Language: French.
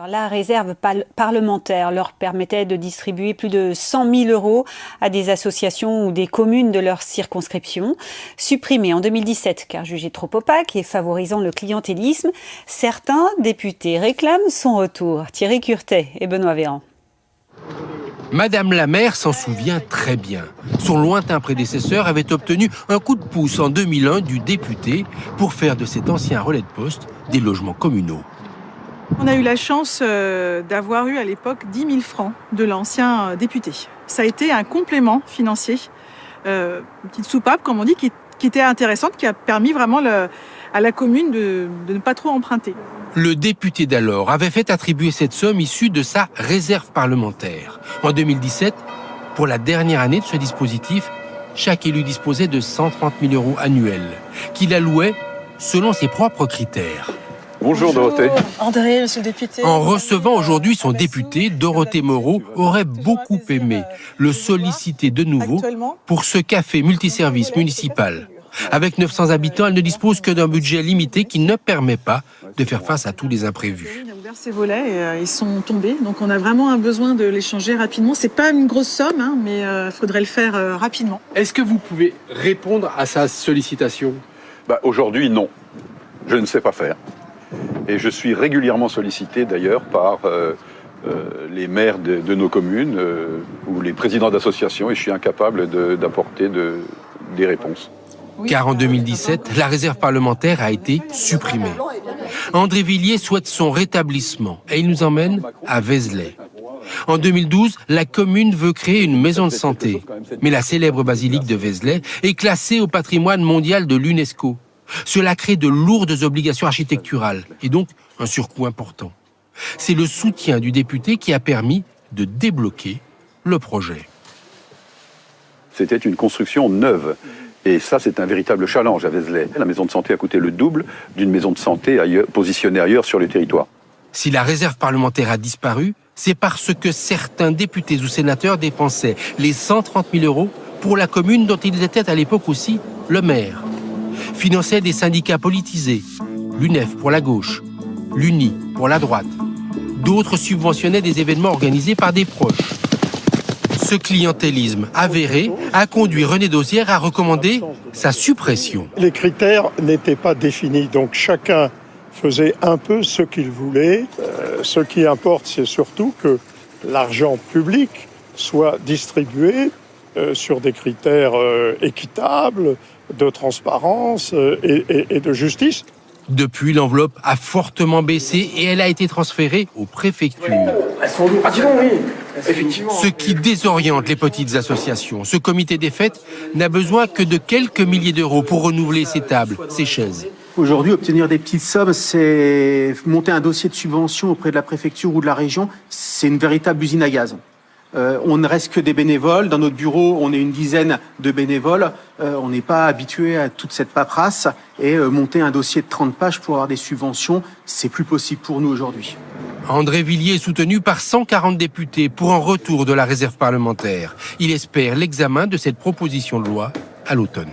La réserve parlementaire leur permettait de distribuer plus de 100 000 € à des associations ou des communes de leur circonscription. Supprimée en 2017 car jugée trop opaque et favorisant le clientélisme, certains députés réclament son retour. Thierry Curtet et Benoît Véran. Madame la maire s'en souvient très bien. Son lointain prédécesseur avait obtenu un coup de pouce en 2001 du député pour faire de cet ancien relais de poste des logements communaux. On a eu la chance d'avoir eu à l'époque 10 000 francs de l'ancien député. Ça a été un complément financier, une petite soupape, comme on dit, qui était intéressante, qui a permis vraiment à la commune de ne pas trop emprunter. Le député d'alors avait fait attribuer cette somme issue de sa réserve parlementaire. En 2017, pour la dernière année de ce dispositif, chaque élu disposait de 130 000 € annuels, qu'il allouait selon ses propres critères. Bonjour Dorothée. André, monsieur le député. En recevant aujourd'hui son député, Dorothée Moreau aurait beaucoup aimé le solliciter de nouveau pour ce café multiservice municipal. Avec 900 habitants, elle ne dispose que d'un budget limité qui ne permet pas de faire face à tous les imprévus. Il a ouvert ses volets et ils sont tombés. Donc on a vraiment un besoin de les changer rapidement. C'est pas une grosse somme, mais il faudrait le faire rapidement. Est-ce que vous pouvez répondre à sa sollicitation ? Aujourd'hui, non. Je ne sais pas faire. Et je suis régulièrement sollicité d'ailleurs par les maires de nos communes ou les présidents d'associations et je suis incapable d'apporter des réponses. Car en 2017, la réserve parlementaire a été supprimée. André Villiers souhaite son rétablissement et il nous emmène à Vézelay. En 2012, la commune veut créer une maison de santé. Mais la célèbre basilique de Vézelay est classée au patrimoine mondial de l'UNESCO. Cela crée de lourdes obligations architecturales et donc un surcoût important. C'est le soutien du député qui a permis de débloquer le projet. C'était une construction neuve. Et ça, c'est un véritable challenge à Vézelay. La maison de santé a coûté le double d'une maison de santé positionnée ailleurs sur le territoire. Si la réserve parlementaire a disparu, c'est parce que certains députés ou sénateurs dépensaient les 130 000 € pour la commune dont ils étaient à l'époque aussi le maire. Finançaient des syndicats politisés, l'UNEF pour la gauche, l'UNI pour la droite. D'autres subventionnaient des événements organisés par des proches. Ce clientélisme avéré a conduit René Dosière à recommander sa suppression. Les critères n'étaient pas définis, donc chacun faisait un peu ce qu'il voulait. Ce qui importe, c'est surtout que l'argent public soit distribué sur des critères équitables, de transparence et de justice. Depuis, l'enveloppe a fortement baissé et elle a été transférée aux préfectures. Ce qui désoriente les petites associations. Ce comité des fêtes n'a besoin que de quelques milliers d'euros pour renouveler ses tables, ses chaises. Aujourd'hui, obtenir des petites sommes, c'est monter un dossier de subvention auprès de la préfecture ou de la région, c'est une véritable usine à gaz. On ne reste que des bénévoles. Dans notre bureau, on est une dizaine de bénévoles. On n'est pas habitué à toute cette paperasse. Et monter un dossier de 30 pages pour avoir des subventions, c'est plus possible pour nous aujourd'hui. André Villiers est soutenu par 140 députés pour un retour de la réserve parlementaire. Il espère l'examen de cette proposition de loi à l'automne.